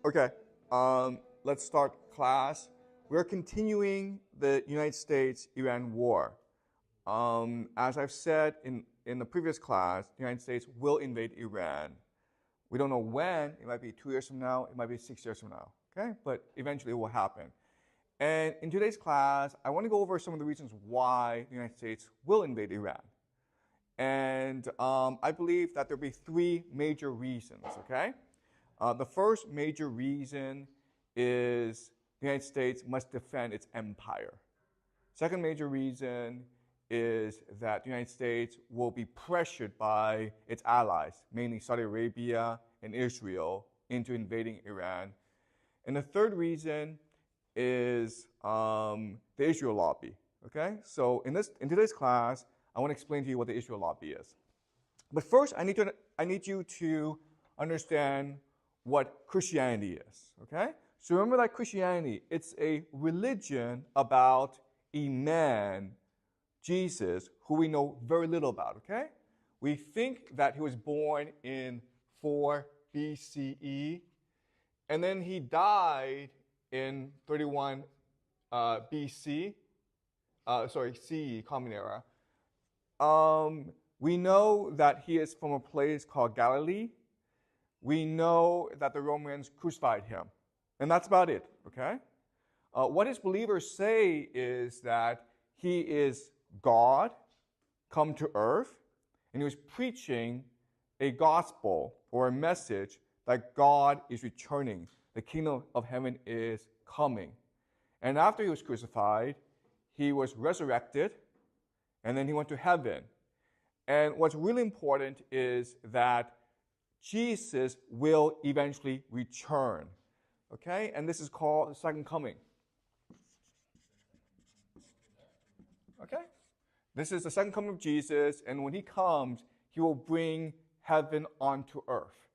Okay, let's start class. We're continuing the United States-Iran war. As I've said in the previous class, the United States will invade Iran. We don't know when. It might be 2 years from now. It might be 6 years from now. Okay, but eventually it will happen. And in today's class, I want to go over some of the reasons why the United States will invade Iran. And I believe that there'll be three major reasons, okay? The first major reason is the United States must defend its empire. Second major reason is that the United States will be pressured by its allies, mainly Saudi Arabia and Israel, into invading Iran. And the third reason is the Israel lobby, okay? So in today's class, I want to explain to you what the Israel lobby is. But first, I need you to understand what Christianity is, okay? So remember that Christianity, it's a religion about a man, Jesus, who we know very little about, okay? We think that he was born in 4 BCE, and then he died in 31 BC, CE, Common Era. We know that he is from a place called Galilee. We know that the Romans crucified him. And that's about it, okay? What his believers say is that he is God come to earth, and he was preaching a gospel or a message that God is returning. The kingdom of heaven is coming. And after he was crucified, he was resurrected, and then he went to heaven. And what's really important is that Jesus will eventually return, okay? And this is called the second coming, okay? This is the second coming of Jesus, and when he comes, he will bring heaven onto earth,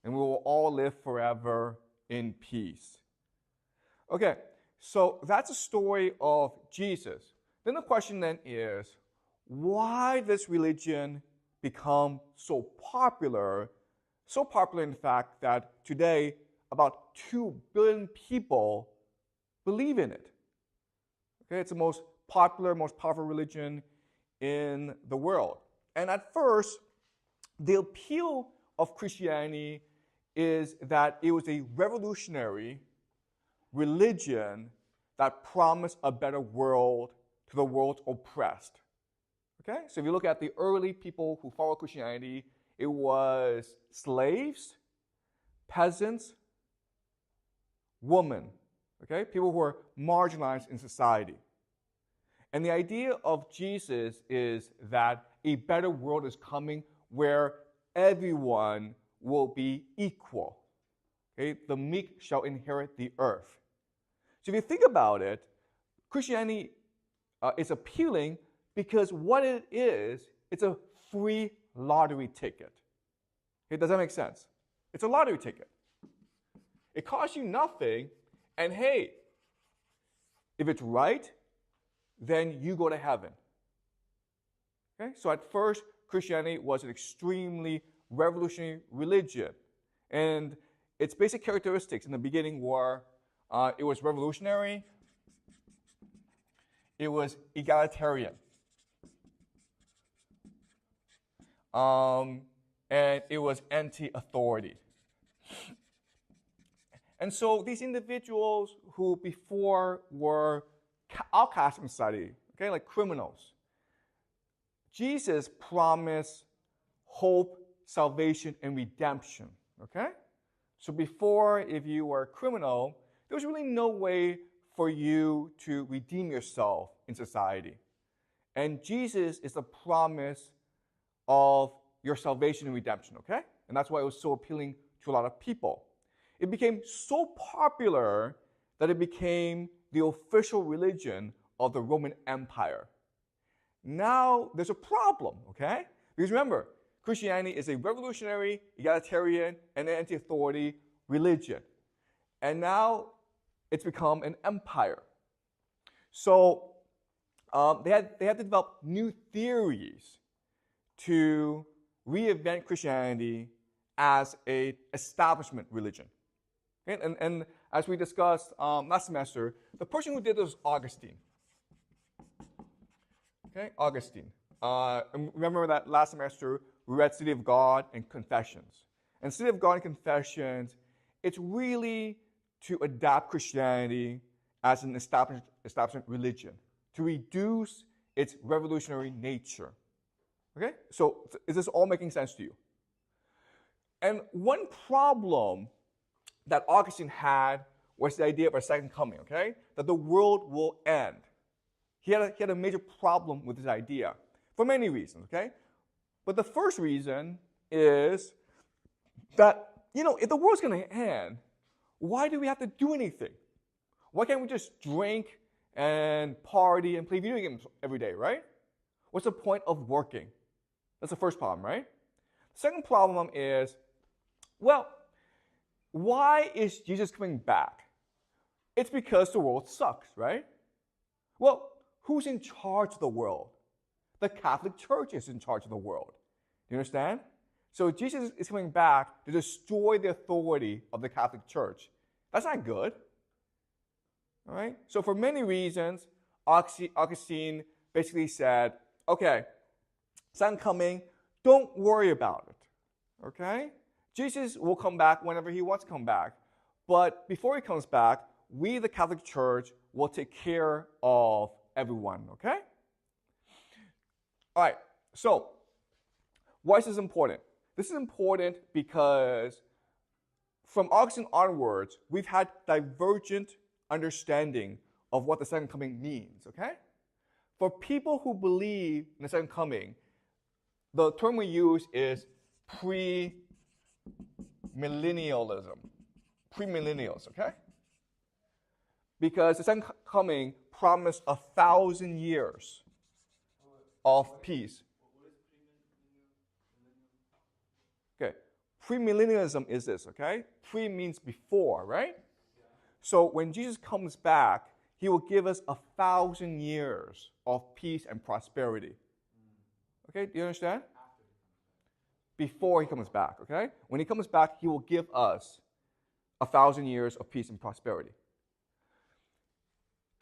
and we will all live forever in peace. Okay, so that's the story of Jesus. Then the question then is, why this religion become so popular in fact that today about 2 billion people believe in it. Okay, it's the most popular, most powerful religion in the world. And at first, the appeal of Christianity is that it was a revolutionary religion that promised a better world to the world's oppressed. Okay, so if you look at the early people who followed Christianity, it was slaves, peasants, women, okay, people who were marginalized in society. And the idea of Jesus is that a better world is coming where everyone will be equal. Okay, the meek shall inherit the earth. So if you think about it, Christianity is appealing because what it is, it's a free lottery ticket. Okay, does that make sense? It's a lottery ticket. It costs you nothing, and hey, if it's right, then you go to heaven. Okay, so at first, Christianity was an extremely revolutionary religion, and its basic characteristics in the beginning were it was revolutionary, it was egalitarian, and it was anti-authority. And so these individuals who before were outcast from society, okay, like criminals, Jesus promised hope, salvation, and redemption, okay? So before, if you were a criminal, there was really no way for you to redeem yourself in society. And Jesus is the promise of your salvation and redemption, okay? And that's why it was so appealing to a lot of people. It became so popular that it became the official religion of the Roman Empire. Now, there's a problem, okay? Because remember, Christianity is a revolutionary, egalitarian, and anti-authority religion. And now, it's become an empire. So, they had to develop new theories to reinvent Christianity as an establishment religion. Okay? And as we discussed last semester, the person who did this was Augustine. Okay, Augustine. And remember that last semester we read City of God and Confessions. And City of God and Confessions, it's really to adapt Christianity as an establishment religion, to reduce its revolutionary nature. Okay? So is this all making sense to you? And one problem that Augustine had was the idea of a second coming, okay? That the world will end. He had a major problem with this idea for many reasons, okay? But the first reason is that, if the world's going to end, why do we have to do anything? Why can't we just drink and party and play video games every day, right? What's the point of working? That's the first problem, right? The second problem is, well, why is Jesus coming back? It's because the world sucks, right? Well, who's in charge of the world? The Catholic Church is in charge of the world. Do you understand? So Jesus is coming back to destroy the authority of the Catholic Church. That's not good. All right? So for many reasons, Augustine basically said, okay, second coming, don't worry about it. Okay? Jesus will come back whenever he wants to come back. But before he comes back, we, the Catholic Church, will take care of everyone, okay? All right, so why is this important? This is important because from Augustine onwards, we've had divergent understanding of what the second coming means, okay? For people who believe in the second coming, the term we use is premillennialism. Premillennials, okay? Because the second coming promised 1,000 years of peace. Okay, premillennialism is this, okay? Pre means before, right? So when Jesus comes back, he will give us 1,000 years of peace and prosperity. Okay, do you understand? Before he comes back, okay? When he comes back, he will give us 1,000 years of peace and prosperity.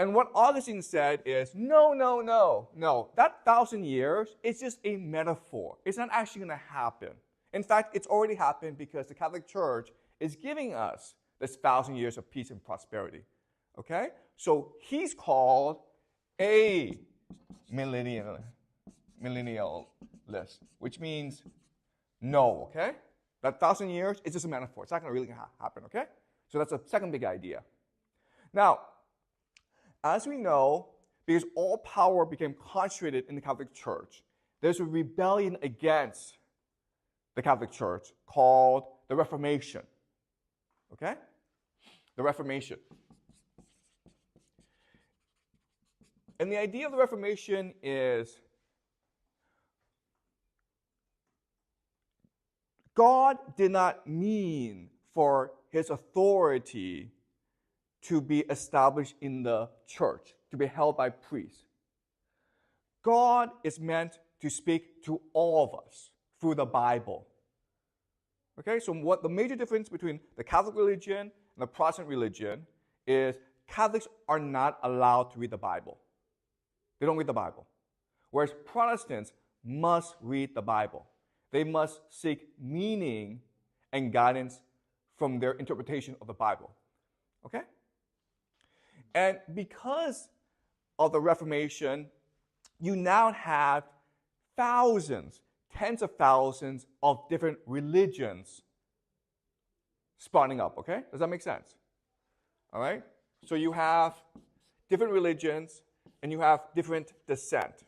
And what Augustine said is, no. That 1,000 years is just a metaphor. It's not actually going to happen. In fact, it's already happened because the Catholic Church is giving us this 1,000 years of peace and prosperity. Okay? So he's called a millennialist, which means no, okay? That 1,000 years is just a metaphor. It's not going to really happen, okay? So that's a second big idea. Now, as we know, because all power became concentrated in the Catholic Church, there's a rebellion against the Catholic Church called the Reformation. Okay? The Reformation. And the idea of the Reformation is God did not mean for his authority to be established in the church, to be held by priests. God is meant to speak to all of us through the Bible. Okay, so what the major difference between the Catholic religion and the Protestant religion is Catholics are not allowed to read the Bible. They don't read the Bible. Whereas Protestants must read the Bible. They must seek meaning and guidance from their interpretation of the Bible. Okay? And because of the Reformation, you now have thousands, tens of thousands of different religions spawning up, okay? Does that make sense? All right? So you have different religions and you have different descent.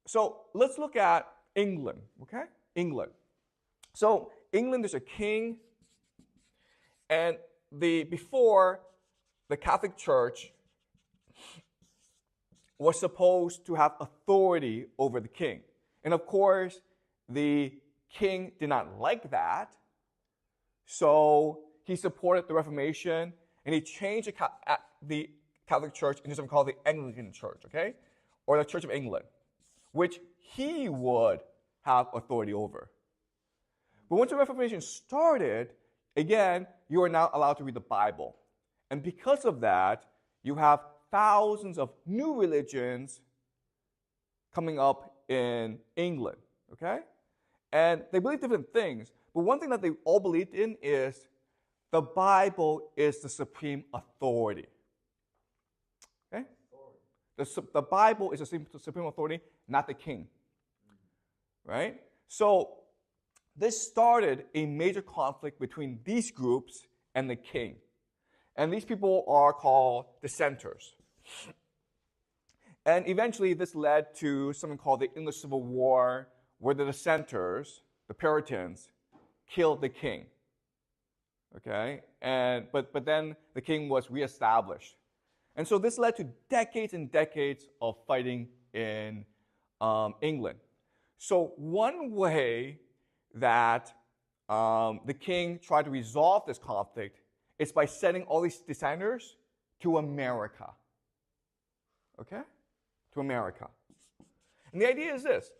So let's look at England, okay? England. So England, there's a king, and before the Catholic Church was supposed to have authority over the king. And of course, the king did not like that, so he supported the Reformation, and he changed the Catholic Church into something called the Anglican Church, okay? Or the Church of England, which he would have authority over. But once the Reformation started, again, you are now allowed to read the Bible. And because of that, you have thousands of new religions coming up in England, okay? And they believe different things, but one thing that they all believed in is the Bible is the supreme authority. Okay? The Bible is the supreme authority, not the king. Right? So this started a major conflict between these groups and the king. And these people are called dissenters. And eventually this led to something called the English Civil War, where the dissenters, the Puritans, killed the king. Okay? But then the king was reestablished. And so this led to decades and decades of fighting in England. So one way that the king tried to resolve this conflict is by sending all these dissenters to America. Okay? To America. And the idea is this.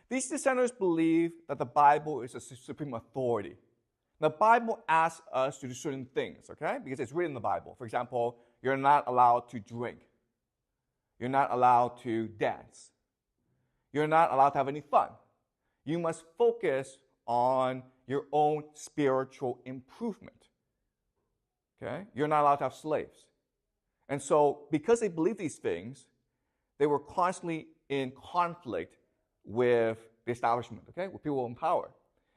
These dissenters believe that the Bible is a supreme authority. The Bible asks us to do certain things, okay? Because it's written in the Bible. For example, you're not allowed to drink. You're not allowed to dance. You're not allowed to have any fun. You must focus on your own spiritual improvement. Okay? You're not allowed to have slaves. And so, because they believe these things, they were constantly in conflict with the establishment, okay? With people in power.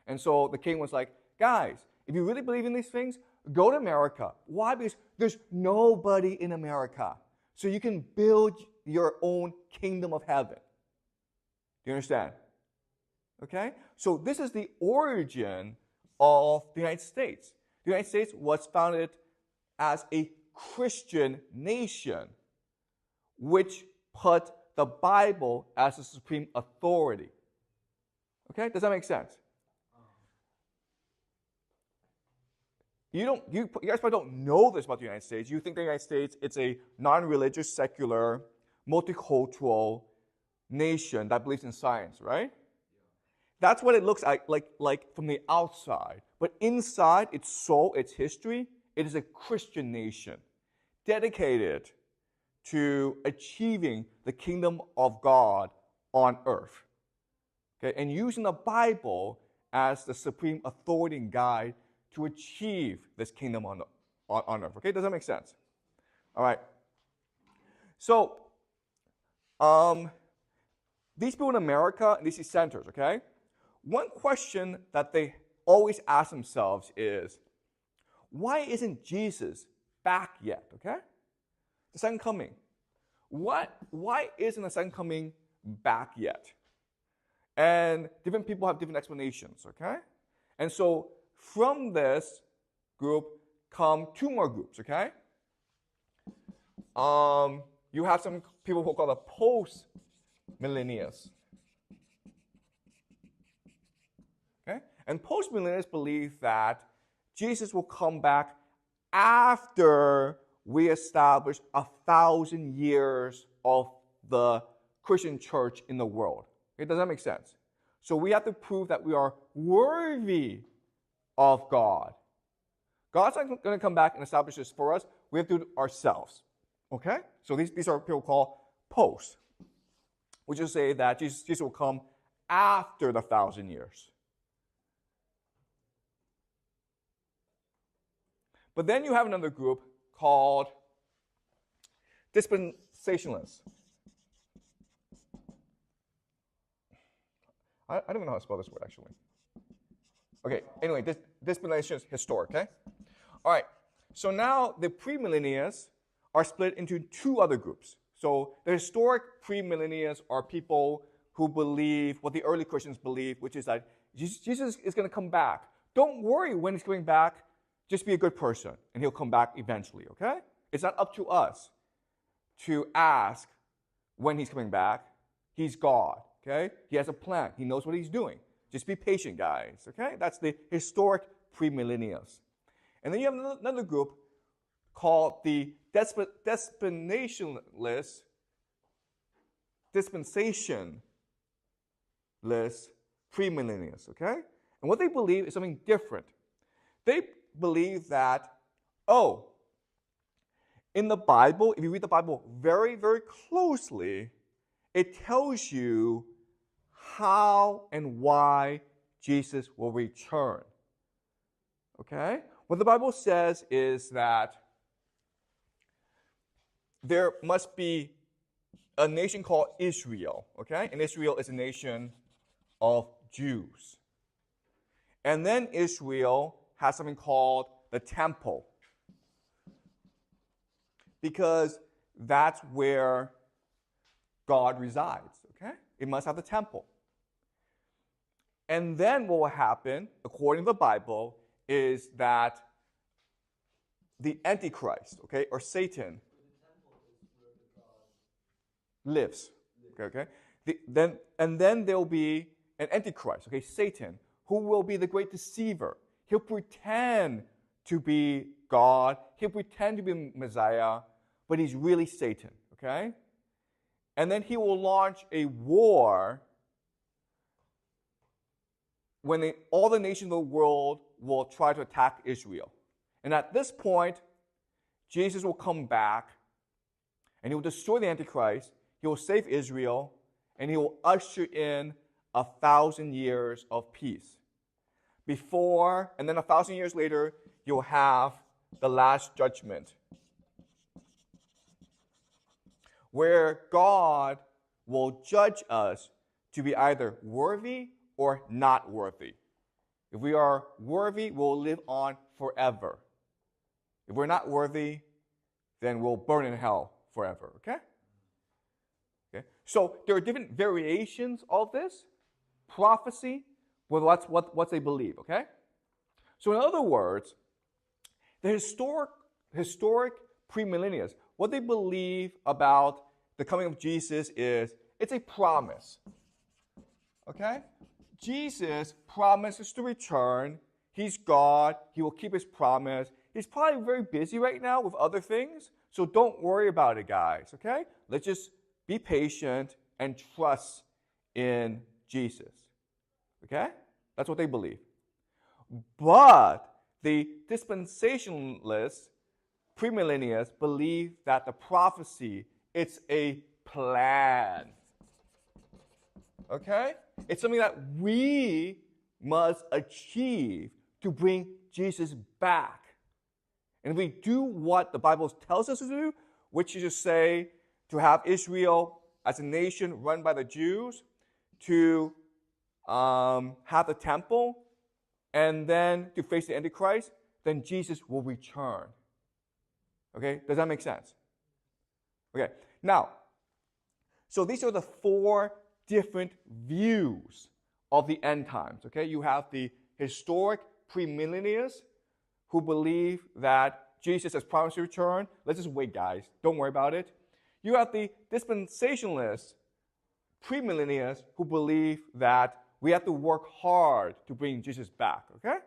And so the king was like, guys, if you really believe in these things, go to America. Why? Because there's nobody in America. So you can build your own kingdom of heaven. Do you understand? Okay? So this is the origin of the United States. The United States was founded as a Christian nation, which put the Bible as the supreme authority. Okay? Does that make sense? You guys probably don't know this about the United States. You think the United States, it's a non-religious, secular, multicultural nation that believes in science, right? That's what it looks like from the outside. But inside its soul, its history, it is a Christian nation dedicated to achieving the kingdom of God on earth. Okay? And using the Bible as the supreme authority and guide to achieve this kingdom on earth. Okay? Does that make sense? All right. So, these people in America and these dissenters, okay? One question that they always ask themselves is, why isn't Jesus back yet, okay? The second coming. Why isn't the second coming back yet? And different people have different explanations, okay? And so from this group come two more groups, okay? You have some people who are called the post-millennials. Okay? And post-millennials believe that Jesus will come back after we establish 1,000 years of the Christian church in the world. Okay? Does that make sense? So we have to prove that we are worthy of God. God's not going to come back and establish this for us. We have to do it ourselves. Okay? So these are people called post, which is say that Jesus will come after the 1,000 years. But then you have another group called dispensationalists. I don't even know how to spell this word, actually. Okay, anyway, dispensation is historic, okay? All right, so now the premillennialists are split into two other groups. So the historic premillennialists are people who believe what the early Christians believed, which is that Jesus is going to come back. Don't worry when he's coming back. Just be a good person, and he'll come back eventually, okay? It's not up to us to ask when he's coming back. He's God, okay? He has a plan. He knows what he's doing. Just be patient, guys, okay? That's the historic premillennials. And then you have another group called the dispensationalists premillennialists, okay? And what they believe is something different. They believe that, in the Bible, if you read the Bible very, very closely, it tells you how and why Jesus will return. Okay? What the Bible says is that there must be a nation called Israel, okay? And Israel is a nation of Jews. And then Israel has something called the temple, because that's where God resides, okay? It must have the temple. And then what will happen, according to the Bible, is that the Antichrist, okay, or Satan, lives. Okay? And then there will be an Antichrist, okay, Satan, who will be the great deceiver. He'll pretend to be God. He'll pretend to be Messiah, but he's really Satan, okay? And then he will launch a war when all the nations of the world will try to attack Israel. And at this point, Jesus will come back, and he will destroy the Antichrist. He will save Israel, and he will usher in 1,000 years of peace. Before, and then 1,000 years later, you'll have the last judgment, where God will judge us to be either worthy or not worthy. If we are worthy, we'll live on forever. If we're not worthy, then we'll burn in hell forever, okay? Okay. So there are different variations of this prophecy, well, that's what they believe, okay? So in other words, the historic premillennialists, what they believe about the coming of Jesus is it's a promise, okay? Jesus promises to return. He's God. He will keep his promise. He's probably very busy right now with other things, so don't worry about it, guys, okay? Let's just be patient and trust in Jesus, okay? That's what they believe. But the dispensationalists, premillennialists, believe that the prophecy, it's a plan, okay? It's something that we must achieve to bring Jesus back. And if we do what the Bible tells us to do, which is to say, to have Israel as a nation run by the Jews, to have the temple, and then to face the Antichrist, then Jesus will return. Okay? Does that make sense? Okay. Now, so these are the four different views of the end times. Okay? You have the historic premillennialists who believe that Jesus has promised to return. Let's just wait, guys. Don't worry about it. You have the dispensationalists, premillennialists, who believe that we have to work hard to bring Jesus back, okay?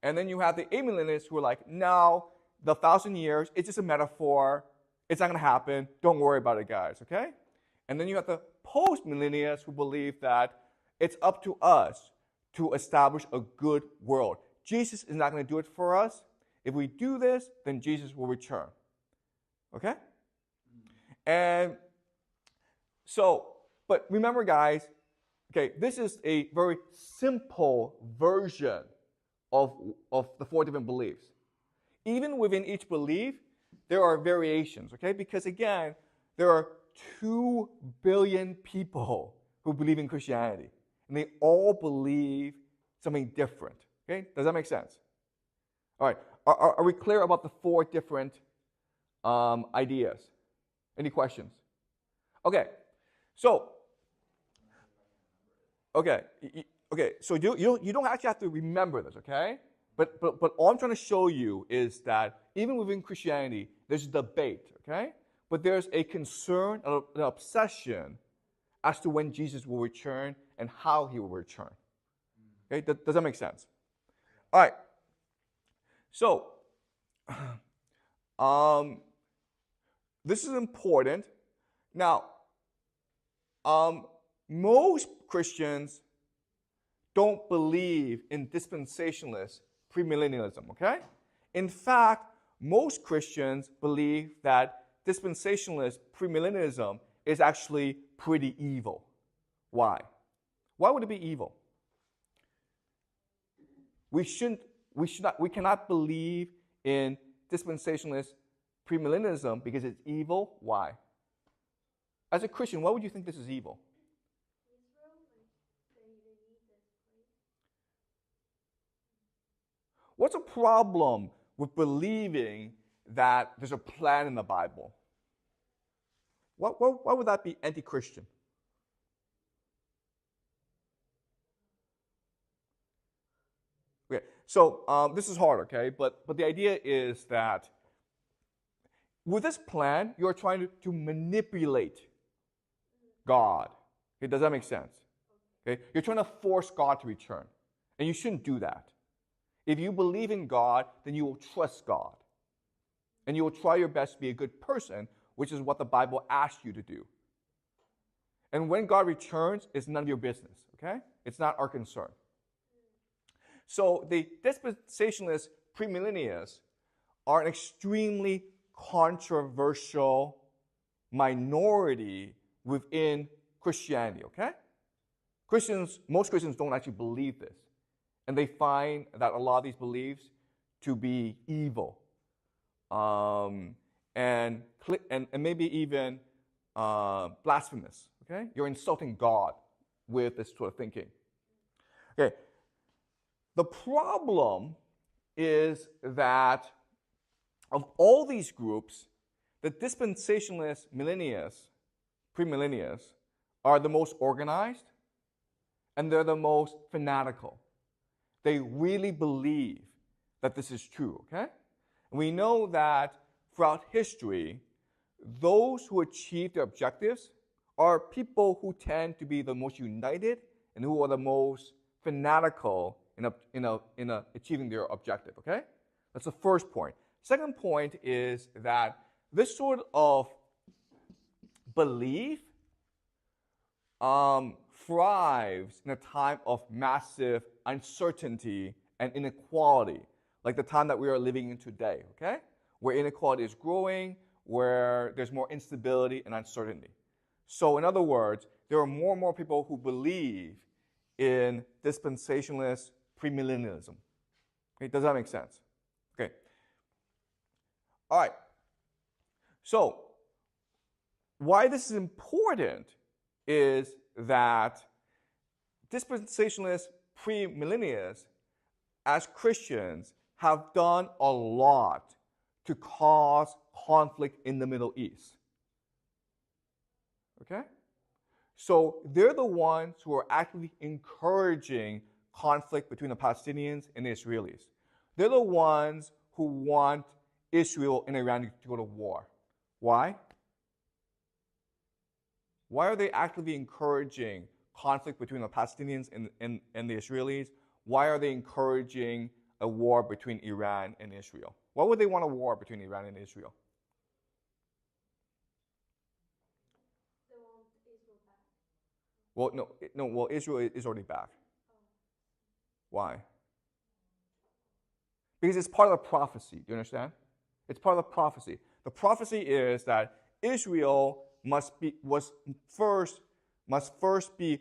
And then you have the amillennialists who are like, no, the 1,000 years, it's just a metaphor. It's not going to happen. Don't worry about it, guys, okay? And then you have the post-millennialists who believe that it's up to us to establish a good world. Jesus is not going to do it for us. If we do this, then Jesus will return, okay? And so, but remember, guys, okay, this is a very simple version of the four different beliefs. Even within each belief, there are variations, okay? Because again, there are 2 billion people who believe in Christianity, and they all believe something different, okay? Does that make sense? All right, are we clear about the four different ideas? Any questions? Okay, so, okay, so you don't actually have to remember this, okay? But all I'm trying to show you is that even within Christianity, there's a debate, okay? But there's a concern, an obsession as to when Jesus will return and how he will return. Okay, does that make sense? All right. So, this is important. Now, most Christians don't believe in dispensationalist premillennialism, okay? In fact, most Christians believe that dispensationalist premillennialism is actually pretty evil. Why? Why would it be evil? We cannot believe in dispensationalist premillennialism because it's evil. Why? As a Christian, why would you think this is evil? What's a problem with believing that there's a plan in the Bible? Why would that be anti-Christian? Okay, so this is hard, okay? But the idea is that with this plan, you're trying to manipulate God. Okay, does that make sense? Okay, you're trying to force God to return, and you shouldn't do that. If you believe in God, then you will trust God. And you will try your best to be a good person, which is what the Bible asks you to do. And when God returns, it's none of your business, okay? It's not our concern. So the dispensationalist premillennialists are an extremely controversial minority within Christianity, okay? Most Christians don't actually believe this. And they find that a lot of these beliefs to be evil, and maybe even blasphemous. Okay, you're insulting God with this sort of thinking. Okay, the problem is that of all these groups, the dispensationalist premillennialists, are the most organized, and they're the most fanatical. They really believe that this is true, okay? And we know that throughout history, those who achieve their objectives are people who tend to be the most united and who are the most fanatical in achieving their objective, okay? That's the first point. Second point is that this sort of belief thrives in a time of massive uncertainty and inequality, like the time that we are living in today, okay? Where inequality is growing, where there's more instability and uncertainty. So in other words, there are more and more people who believe in dispensationalist premillennialism. Okay, does that make sense? Okay. All right. So why this is important is that dispensationalist premillennialists, as Christians, have done a lot to cause conflict in the Middle East. Okay? So they're the ones who are actively encouraging conflict between the Palestinians and the Israelis. They're the ones who want Israel and Iran to go to war. Why? Why are they actively encouraging conflict between the Palestinians and the Israelis? Why are they encouraging a war between Iran and Israel? Why would they want a war between Iran and Israel? They want Israel back. Well, Israel is already back. Why? Because it's part of the prophecy. Do you understand? It's part of the prophecy. The prophecy is that Israel must first be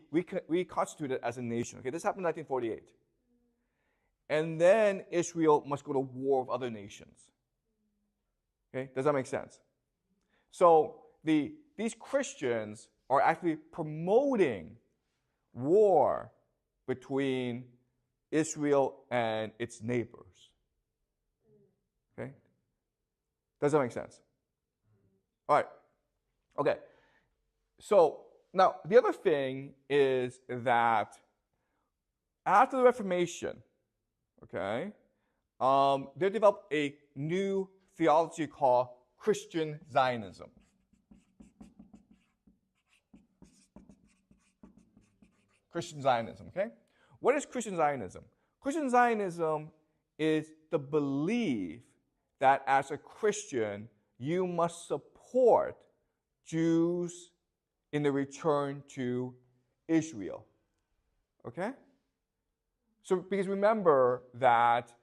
reconstituted as a nation. Okay, this happened in 1948. And then Israel must go to war with other nations. Okay, does that make sense? So these Christians are actually promoting war between Israel and its neighbors. Okay? Does that make sense? All right. Okay. So now the other thing is that after the Reformation, okay, they developed a new theology called Christian Zionism. Christian Zionism, okay? What is Christian Zionism? Christian Zionism is the belief that as a Christian, you must support Jews in the return to Israel. Okay? So because remember that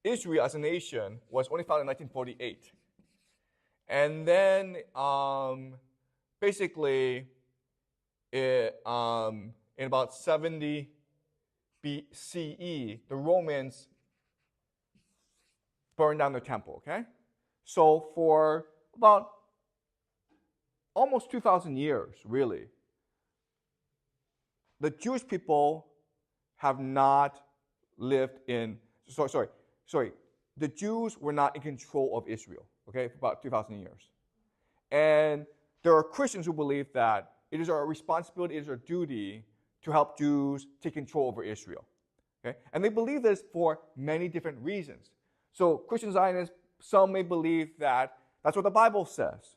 Israel as a nation was only founded in 1948. And then basically in about 70 BCE, the Romans burned down the temple, okay? So for about almost 2,000 years, really, the Jewish people have not lived in, sorry, the Jews were not in control of Israel, okay, for about 2,000 years. And there are Christians who believe that it is our responsibility, it is our duty to help Jews take control over Israel, okay? And they believe this for many different reasons. So Christian Zionists, some may believe that that's what the Bible says.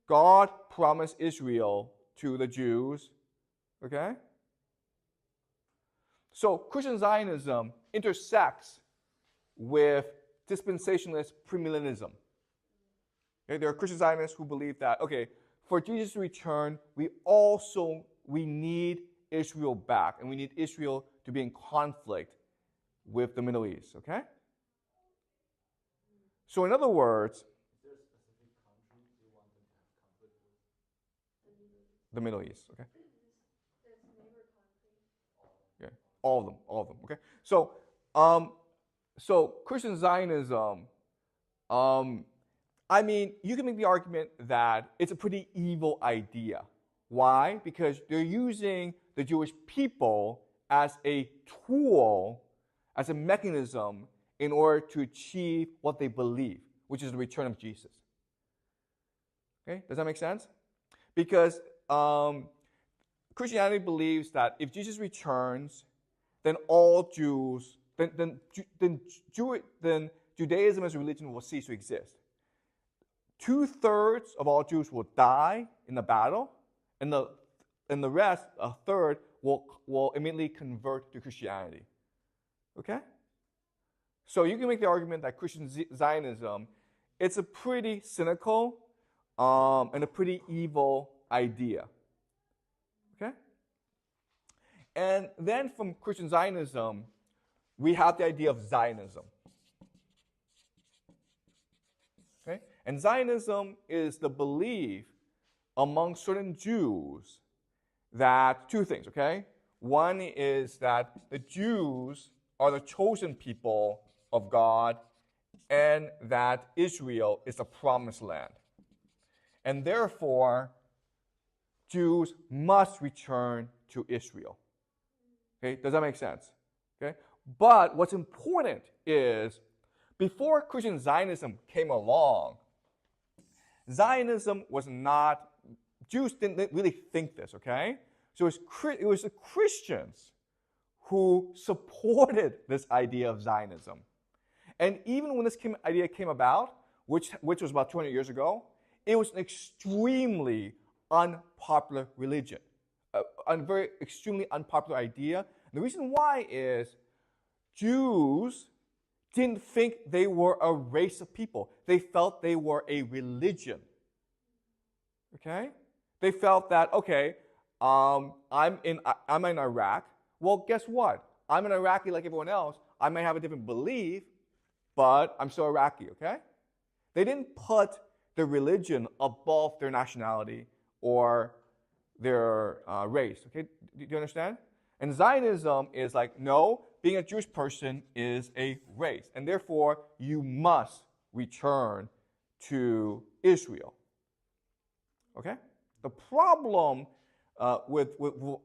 God promised Israel to the Jews, okay? So Christian Zionism intersects with dispensationalist premillennialism. Okay, there are Christian Zionists who believe that, okay, for Jesus' return, we need Israel back, and we need Israel to be in conflict with the Middle East, okay? So in other words, Is there a specific country you want them to have conflict with? the Middle East, okay? That's neighbor country. Yeah, all of them, okay? So, so Christian Zionism, I mean, you can make the argument that it's a pretty evil idea. Why? Because they're using the Jewish people as a tool, as a mechanism in order to achieve what they believe, which is the return of Jesus. Okay, does that make sense? Because Christianity believes that if Jesus returns, then all Jews, then Judaism as a religion will cease to exist. 2/3 of all Jews will die in the battle, and the rest, a third, will immediately convert to Christianity. Okay? So you can make the argument that Christian Zionism, it's a pretty cynical and a pretty evil idea. Okay? And then from Christian Zionism, we have the idea of Zionism. Okay? And Zionism is the belief among certain Jews that two things, okay? One is that the Jews are the chosen people of God and that Israel is the promised land. And therefore, Jews must return to Israel. Okay, does that make sense? Okay? But what's important is before Christian Zionism came along, Zionism was not, Jews didn't really think this, okay? So it was the Christians who supported this idea of Zionism. And even when this idea came about, which was about 200 years ago, it was an extremely unpopular religion, a very extremely unpopular idea. And the reason why is Jews didn't think they were a race of people. They felt they were a religion. Okay? They felt that, okay, I'm in Iraq. Well, guess what? I'm an Iraqi like everyone else. I might have a different belief, but I'm still Iraqi, okay? They didn't put their religion above their nationality or their race, okay? Do you understand? And Zionism is like, no, being a Jewish person is a race, and therefore you must return to Israel. Okay? The problem with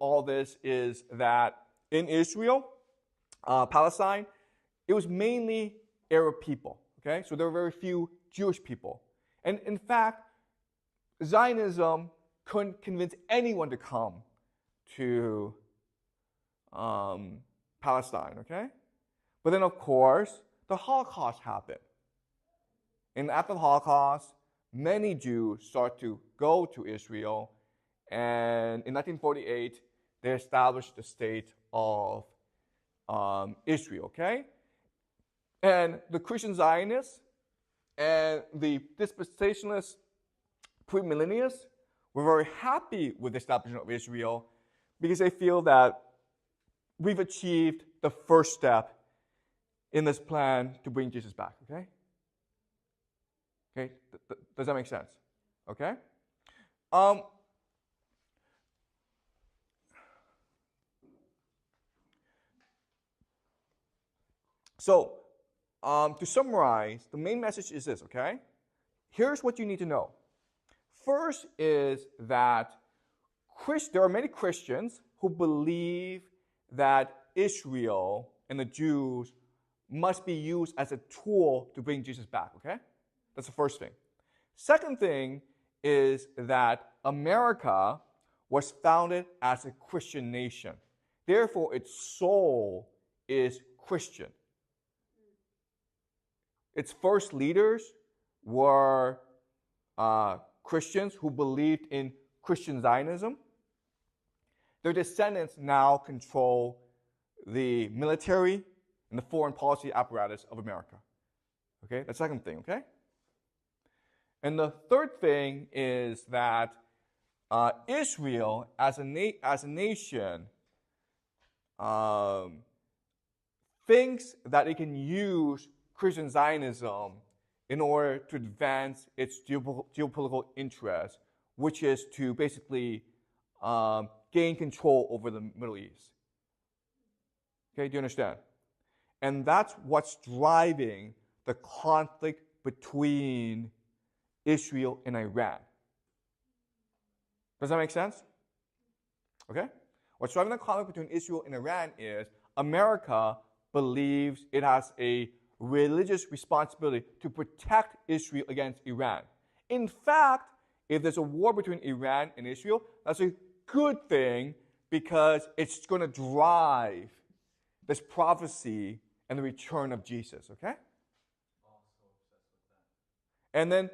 all this is that in Israel, Palestine, it was mainly Arab people. Okay? So there were very few Jewish people. And in fact, Zionism couldn't convince anyone to come to Palestine, okay? But then, of course, the Holocaust happened. And after the Holocaust, many Jews started to go to Israel, and in 1948, they established the state of Israel, okay? And the Christian Zionists and the dispensationalist premillennialists were very happy with the establishment of Israel because they feel that we've achieved the first step in this plan to bring Jesus back, okay? Okay, does that make sense? Okay? So, to summarize, the main message is this, okay? Here's what you need to know. First is that there are many Christians who believe that Israel and the Jews must be used as a tool to bring Jesus back, okay? That's the first thing. Second thing is that America was founded as a Christian nation. Therefore, its soul is Christian. Its first leaders were Christians who believed in Christian Zionism. Their descendants now control the military and the foreign policy apparatus of America. Okay, that's the second thing, okay? And the third thing is that Israel, as a nation, thinks that it can use Christian Zionism in order to advance its geopolitical interests, which is to basically gain control over the Middle East. Okay, do you understand? And that's what's driving the conflict between Israel and Iran. Does that make sense? Okay? What's driving the conflict between Israel and Iran is America believes it has a religious responsibility to protect Israel against Iran. In fact, if there's a war between Iran and Israel, that's a good thing because it's going to drive this prophecy and the return of Jesus, okay? And then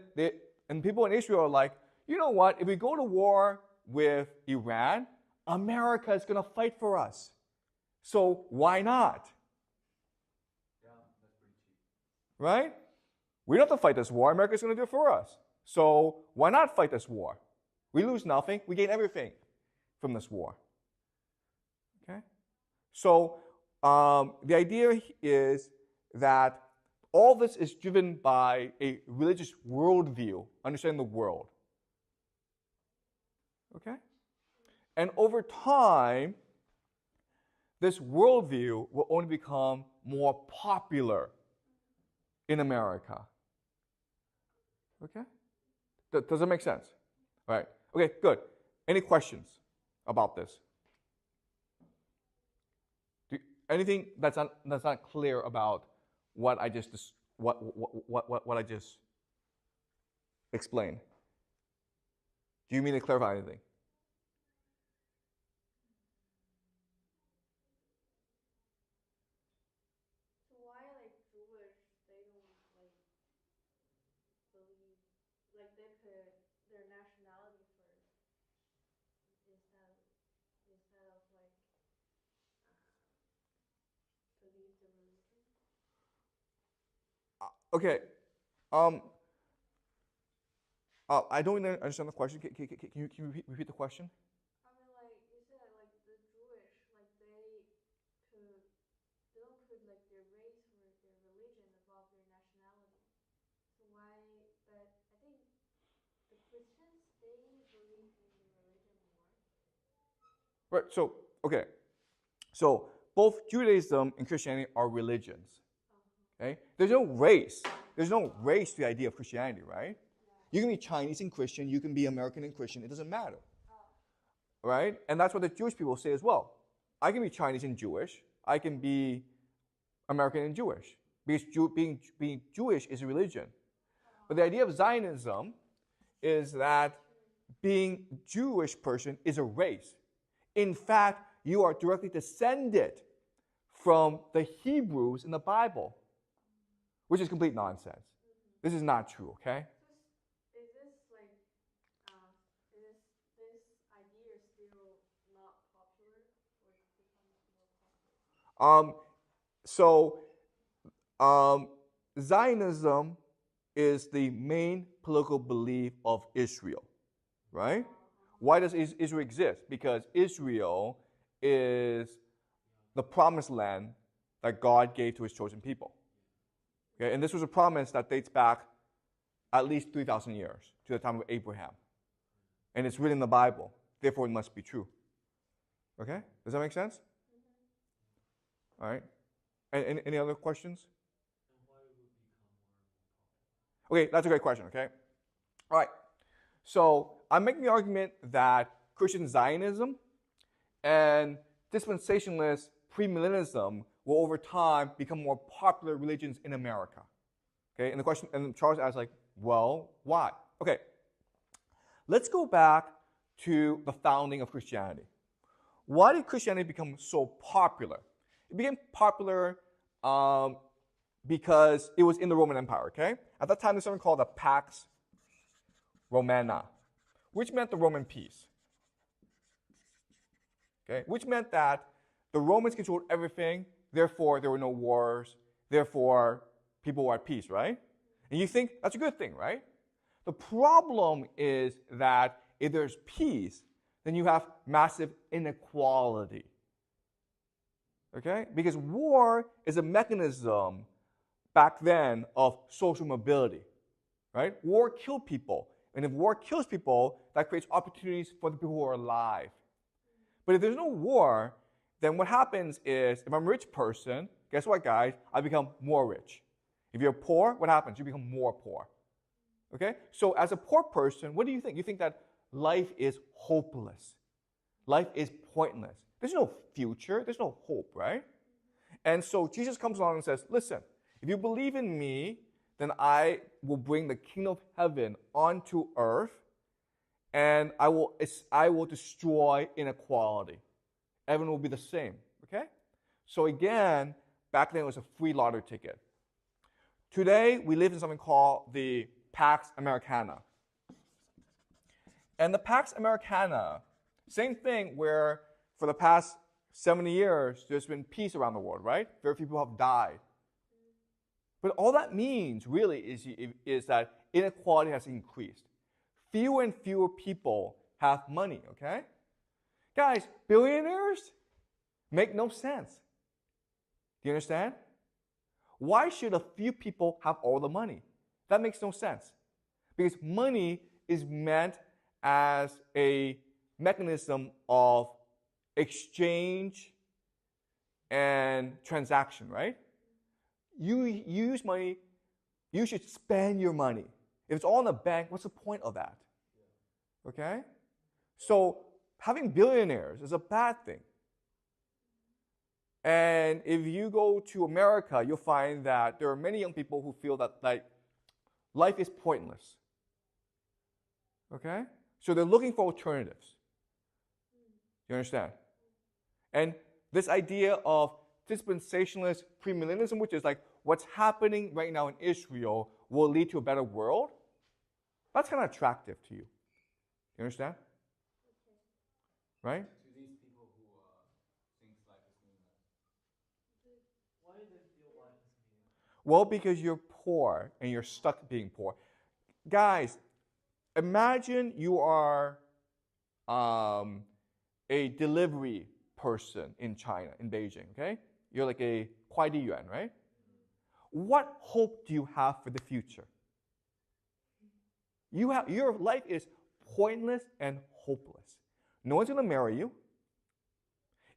people in Israel are like, you know what? If we go to war with Iran, America is going to fight for us. So why not? Yeah, that's pretty cheap. Right? We don't have to fight this war. America's going to do it for us. So why not fight this war? We lose nothing. We gain everything from this war. Okay? So the idea is that all this is driven by a religious worldview, understanding the world. Okay? And over time, this worldview will only become more popular in America. Okay? Does that make sense? All right. Okay, good. Any questions about this? Anything that's not clear about what I just explained? Do you mean to clarify anything? So why like Jewish they don't like believe like they put their nationality first instead of like believe the religion? Okay. I don't really understand the question. Can you repeat the question? I mean, like you said, like the Jewish, like they don't put like their race or their religion above their nationality. So why? But I think the Christians they believe in the religion more. Right. So, okay. So both Judaism and Christianity are religions. Okay? There's no race. There's no race to the idea of Christianity, right? You can be Chinese and Christian. You can be American and Christian. It doesn't matter. Right? And that's what the Jewish people say as well. I can be Chinese and Jewish. I can be American and Jewish. Because being Jewish is a religion. But the idea of Zionism is that being Jewish person is a race. In fact, you are directly descended from the Hebrews in the Bible, which is complete nonsense. This is not true, okay? Is this like is this idea still not popular or it's becoming more popular? Zionism is the main political belief of Israel, right? Why does Israel exist? Because Israel is the promised land that God gave to his chosen people. Okay? And this was a promise that dates back at least 3,000 years to the time of Abraham. And it's written in the Bible. Therefore, it must be true. Okay? Does that make sense? All right. And any other questions? Okay, that's a great question, okay? All right. So I'm making the argument that Christian Zionism and dispensationalist premillennialism will over time become more popular religions in America. Okay, and the question, and Charles asked, like, well, why? Okay, let's go back to the founding of Christianity. Why did Christianity become so popular? It became popular because it was in the Roman Empire, okay? At that time, there's something called the Pax Romana, which meant the Roman peace. Okay? Which meant that the Romans controlled everything, therefore there were no wars, therefore people were at peace, right? And you think that's a good thing, right? The problem is that if there's peace, then you have massive inequality. Okay? Because war is a mechanism back then of social mobility. Right? War killed people. And if war kills people, that creates opportunities for the people who are alive. But if there's no war, then what happens is, if I'm a rich person, guess what, guys? I become more rich. If you're poor, what happens? You become more poor. Okay? So as a poor person, what do you think? You think that life is hopeless. Life is pointless. There's no future. There's no hope, right? And so Jesus comes along and says, listen, if you believe in me, then I will bring the kingdom of heaven onto earth, and I will destroy inequality. Everyone will be the same, okay? So again, back then it was a free lottery ticket. Today, we live in something called the Pax Americana. And the Pax Americana, same thing where for the past 70 years, there's been peace around the world, right? Very few people have died. But all that means really is that inequality has increased. Fewer and fewer people have money, okay? Guys, billionaires make no sense. Do you understand? Why should a few people have all the money? That makes no sense. Because money is meant as a mechanism of exchange and transaction, right? You use money, you should spend your money. If it's all in the bank, what's the point of that? Okay? So having billionaires is a bad thing. And if you go to America, you'll find that there are many young people who feel that like life is pointless. Okay? So they're looking for alternatives. You understand? And this idea of dispensationalist premillennialism, which is like what's happening right now in Israel will lead to a better world, that's kind of attractive to you. You understand? Right? To these people who think life is meaningless. Why do they feel life is meaningless? Well, because you're poor and you're stuck being poor. Guys, imagine you are a delivery person in China, in Beijing, okay? You're like a Kuai Yuan, right? What hope do you have for the future? Your life is pointless and hopeless. No one's going to marry you.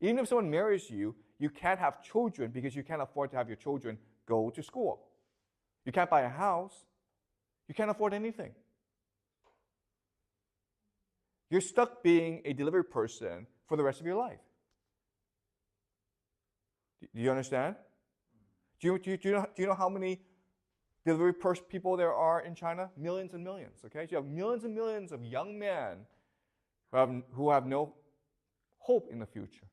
Even if someone marries you, you can't have children because you can't afford to have your children go to school. You can't buy a house. You can't afford anything. You're stuck being a delivery person for the rest of your life. Do you understand? Do you know how many delivery people there are in China? Millions and millions, okay? So you have millions and millions of young men who have no hope in the future.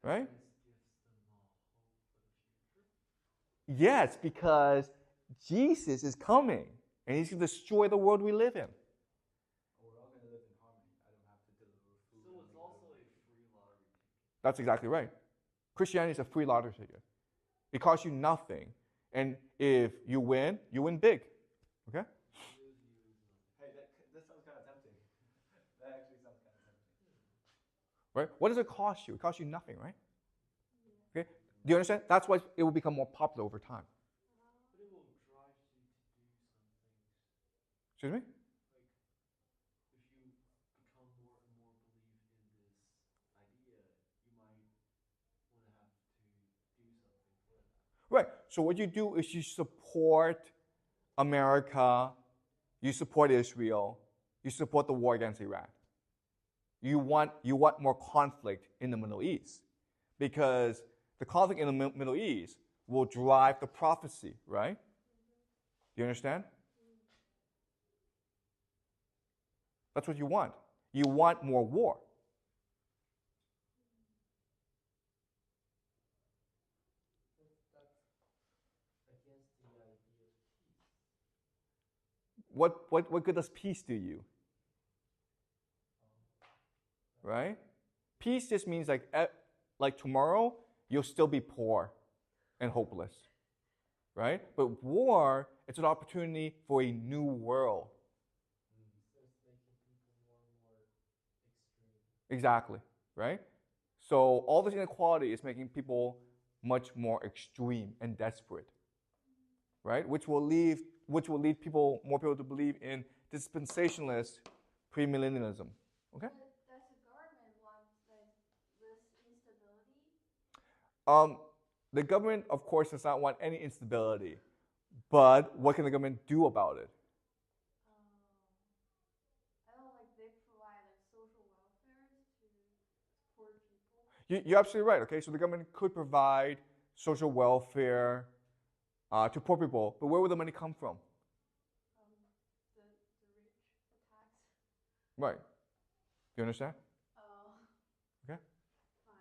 Right? Yes, because Jesus is coming and he's going to destroy the world we live in. We're all going to live in harmony. I don't have to deliver food. So it's also a free lottery ticket. That's exactly right. Christianity is a free lottery ticket. It costs you nothing. And if you win big. Okay? Hey, that sounds kind of tempting. right? What does it cost you? It costs you nothing, right? Okay. Do you understand? That's why it will become more popular over time. But it will drive you to do some things. Excuse me? Like, if you become more and more believe in this idea, you might want to have to do something for that. Right. So what you do is you support America, you support Israel, you support the war against Iran. You want more conflict in the Middle East because the conflict in the Middle East will drive the prophecy, right? Do you understand? That's what you want. You want more war. That's against the idea of peace. What good does peace do you? Right? Peace just means like tomorrow you'll still be poor and hopeless. Right? But war, it's an opportunity for a new world. So it's making people more and more extreme. Exactly. Right? So all this inequality is making people much more extreme and desperate. Right? Which will lead more people to believe in dispensationalist premillennialism. Okay? But does the government want this instability? The government, of course, does not want any instability. But what can the government do about it? I don't know, like they provide like social welfare to poor people. You're absolutely right. Okay, so the government could provide social welfare to poor people, but where would the money come from? The rich, the tax. Right. You understand? Okay. Fine.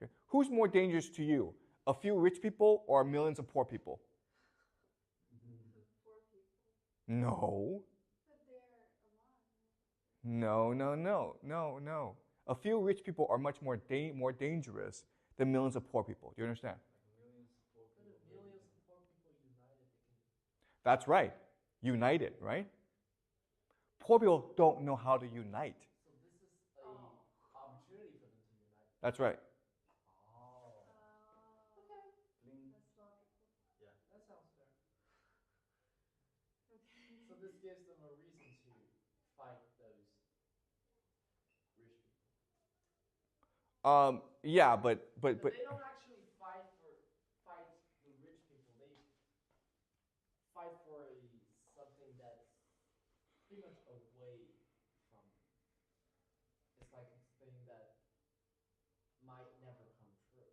Okay. Who's more dangerous to you? A few rich people or millions of poor people? Poor people. No. But they're a lot. No. A few rich people are much more dangerous than millions of poor people. Do you understand? Like millions of poor people. But if millions of poor people united, they can. That's right. United, right? Poor people don't know how to unite. So this is a opportunity for them to unite. That's right. Oh. Okay. That's logical. Yeah, that sounds fair. Okay. So this gives them a reason to fight those rich people. Yeah, but they don't actually fight the rich people. They fight for something that's pretty much away from them. It's like a thing that might never come true.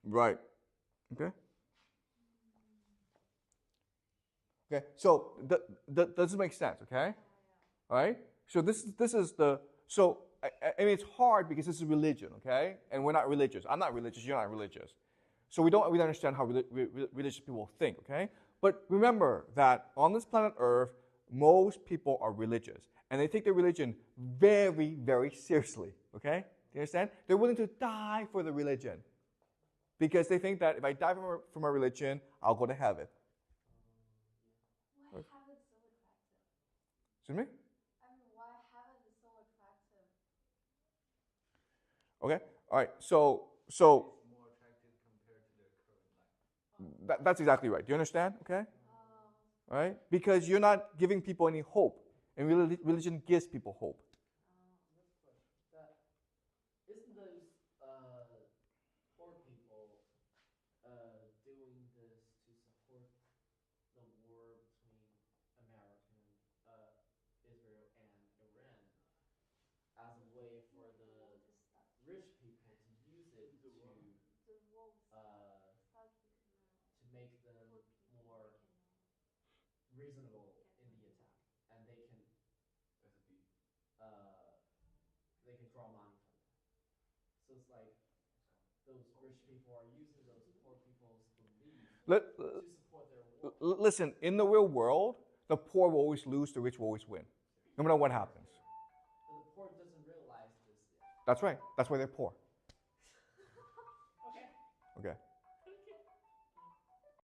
right. Okay. Okay. So does this make sense? Okay. All right. So this is the so I mean it's hard because this is religion. Okay, and we're not religious. I'm not religious. You're not religious. So we don't really understand how religious people think. Okay. But remember that on this planet Earth, most people are religious, and they take their religion very, very seriously. Okay. Do you understand? They're willing to die for the religion because they think that if I die from a religion, I'll go to heaven. Why heaven so attractive? Excuse me? I mean, why heaven is so attractive? Okay. All right. So It's more attractive compared to their current life. that's exactly right. Do you understand? Okay. All right. Because you're not giving people any hope, and religion gives people hope. That's a question. Isn't those poor people doing this to support the war between Israel and Iran as a way for the rich people to use it to make them more reasonable in the attack, and they can draw money from that. So it's like those rich people are using those poor people's belief to support their war. Listen, in the real world, the poor will always lose, the rich will always win, no matter what happens. But the poor doesn't realize this yet. That's right. That's why they're poor. Okay. Okay.